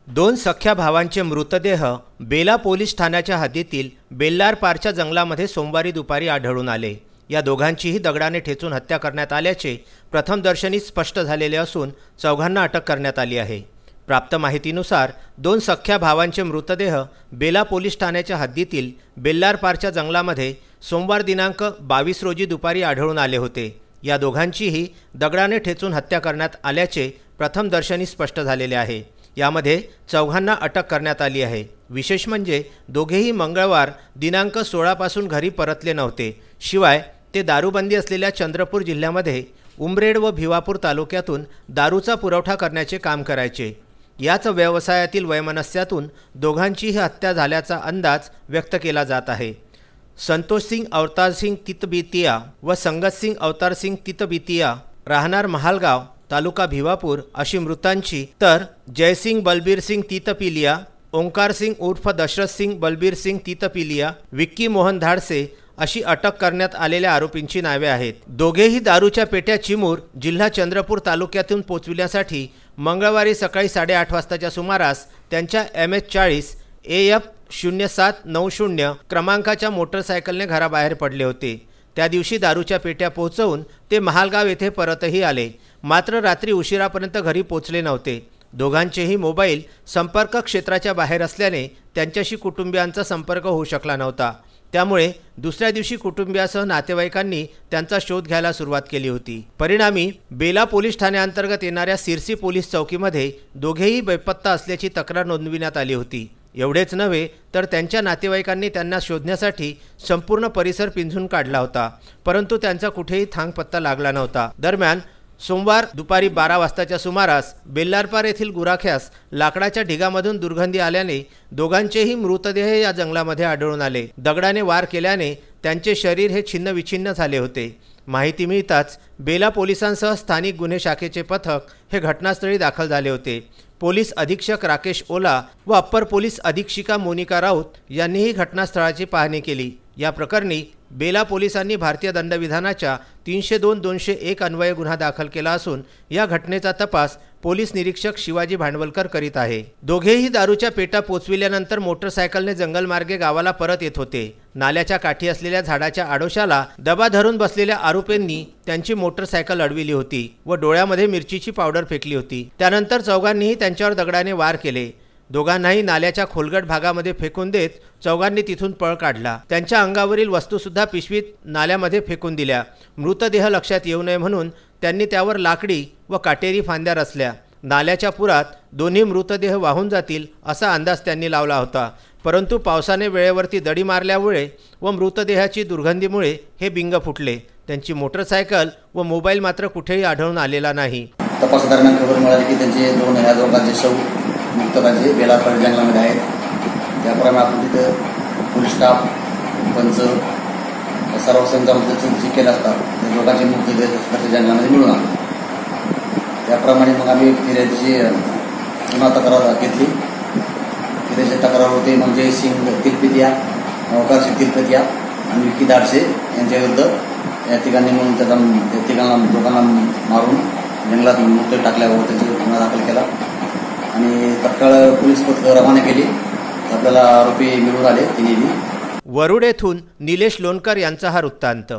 दोन सख्या भावांचे मृतदेह बेला पोलीस ठाण्याच्या हद्दीतील बेल्लार पारच्या जंगलामध्ये सोमवारी दुपारी आढळून आले। या दोघांचीही दगडाने ठेचून हत्या करण्यात आल्याचे प्रथमदर्शनी स्पष्ट झालेले असून चौघांना अटक करण्यात आली आहे। प्राप्त माहितीनुसार दोन सख्या भावांचे मृतदेह बेला पोलीस ठाण्याच्या हद्दीतील बेल्लार पारच्या जंगलामध्ये सोमवार दिनांक 22 रोजी दुपारी आढळून आले होते। या दोघांचीही दगडाने ठेचून हत्या करण्यात आल्याचे प्रथमदर्शनी स्पष्ट झालेले आहे। यामध्ये चौघांना अटक करण्यात आली आहे। विशेष म्हणजे दोघेही मंगळवार दिनांक 16 पासून घरी परतले नव्हते। शिवाय ते दारूबंदी असलेल्या चंद्रपूर जिल्ह्यामध्ये उमरेड व भिवापूर तालुक्यातून दारूचा पुरवठा करण्याचे काम करायचे। याच व्यवसायातील वैमनस्यातून दोघांचीही हत्या झाल्याचा अंदाज व्यक्त केला जात आहे। संतोष सिंग अवतार सिंग तितबितिया व संगत सिंग अवतार सिंग तितबितिया राहणार महालगाव तालुका भिवापूर अशी मृतांची, तर जयसिंग बलबीर सिंग तितपिलिया, ओंकार सिंग उर्फ दशरथ सिंग बलबीर सिंग तितपिलिया, विक्की मोहन धाडसे अशी अटक करण्यात आलेल्या आरोपींची नावे आहेत। दोघेही दारूच्या पेट्या चिमूर जिल्हा चंद्रपूर तालुक्यातून पोचविण्यासाठी मंगळवारी सकाळी 8:30 वाजताच्या सुमारास त्यांच्या MS-40 AF 0790 क्रमांकाच्या मोटरसायकलने घराबाहेर पडले होते। त्या दिवशी दारूच्या पेट्या पोहोचवून ते महालगाव येथे परतही आले, मात्र रात्री उशिरापर्यंत घरी पोचले नव्हते। दोघांचेही मोबाईल संपर्क क्षेत्राच्या बाहेर असल्याने त्यांच्याशी कुटुंबियांचा संपर्क होऊ शकला नव्हता। त्यामुळे दुसऱ्या दिवशी कुटुंबियासह नातेवाईकांनी त्यांचा शोध घ्यायला सुरुवात केली होती। परिणामी बेला पोलीस ठाण्याअंतर्गत येणाऱ्या सिरसी पोलीस चौकीमध्ये दोघेही बेपत्ता असल्याची तक्रार नोंदविण्यात आली होती। एवढेच नव्हे तर त्यांच्या नातेवाईकांनी त्यांना शोधण्यासाठी संपूर्ण परिसर पिंजून काढला होता, परंतु त्यांचा कुठेही थांगपत्ता लागला नव्हता। दरम्यान सोमवार दुपारी 12 वाजताच्या सुमारास बेल्लारपार येथील गुराख्यास लाकडाच्या ढिगामधून दुर्गंधी आल्याने दोघांचेही मृतदेह या जंगलामध्ये आढळून आले। दगडाने वार केल्याने त्यांचे शरीर हे छिन्नविछिन्न झाले होते। माहिती मिळताच बेला पोलिसांसह स्थानिक गुन्हे शाखेचे पथक हे घटनास्थळी दाखल झाले होते। पोलीस अधीक्षक राकेश ओला व अप्पर पोलीस अधीक्षिका मोनिका राऊत यांनीही घटनास्थळाची पाहणी केली। या प्रकरणी बेला पोलिसांनी भारतीय दंडविधानाच्या 302-201 अन्वये गुन्हा दाखल केला असून या घटनेचा तपास पोलीस निरीक्षक शिवाजी भांडवलकर करीत आहे। दोघेही दारूच्या पेटा पोचविल्यानंतर मोटरसायकलने जंगलमार्गे गावाला परत येत होते। नाल्याच्या काठी असलेल्या झाडाच्या आडोशाला दबा धरून बसलेल्या आरोपींनी त्यांची मोटरसायकल अडविली होती व डोळ्यामध्ये मिरचीची पावडर फेकली होती। त्यानंतर चौघांनीही त्यांच्यावर दगडाने वार केले। दोघांनाही नाल्याच्या खोलगट भागामध्ये फेकून देत चौघांनी तिथून पळ काढला। त्यांच्या अंगावरील वस्तूसुद्धा पिशवीत नाल्यामध्ये फेकून दिल्या। मृतदेह लक्षात येऊ नये म्हणून त्यांनी त्यावर लाकडी व काटेरी फांद्या रचल्या। नाल्याच्या पुरात दोन्ही मृतदेह वाहून जातील असा अंदाज त्यांनी लावला होता, परंतु पावसाने वेळेवरती दडी मारल्यामुळे व मृतदेहाची दुर्गंधीमुळे हे बिंग फुटले। त्यांची मोटरसायकल व मोबाईल मात्र कुठेही आढळून आलेला नाही। तपास दरम्यान खबर मिळाली की त्यांचे दोघांचे शव मुक्तराजे बेलारपार जंगलामध्ये आहेत। त्याप्रमाणे आपण तिथं पोलीस स्टाफ पंच सर्व संचालकांची केलं असता त्या दोघांचे मृतदेह जंगलामध्ये मिळून आले। त्याप्रमाणे मग आम्ही फिर्यादीची पुन्हा तक्रार घेतली। फिर्यादीची तक्रार होती मग जयसिंग तितपितिया, ओंकार सिंग तितपितिया आणि विक्की धाडसे यांच्याविरुद्ध या तिघांनी म्हणून त्या दोघांना मारून जंगलात मुक्त टाकल्यावर त्यांचा गुन्हा दाखल केला आणि तत्काळ पोलीस पथक रवाना केली। आपल्याला आरोपी मिळून आले तिन्ही। वरुड येथून निलेश लोणकर यांचा हा वृत्तांत।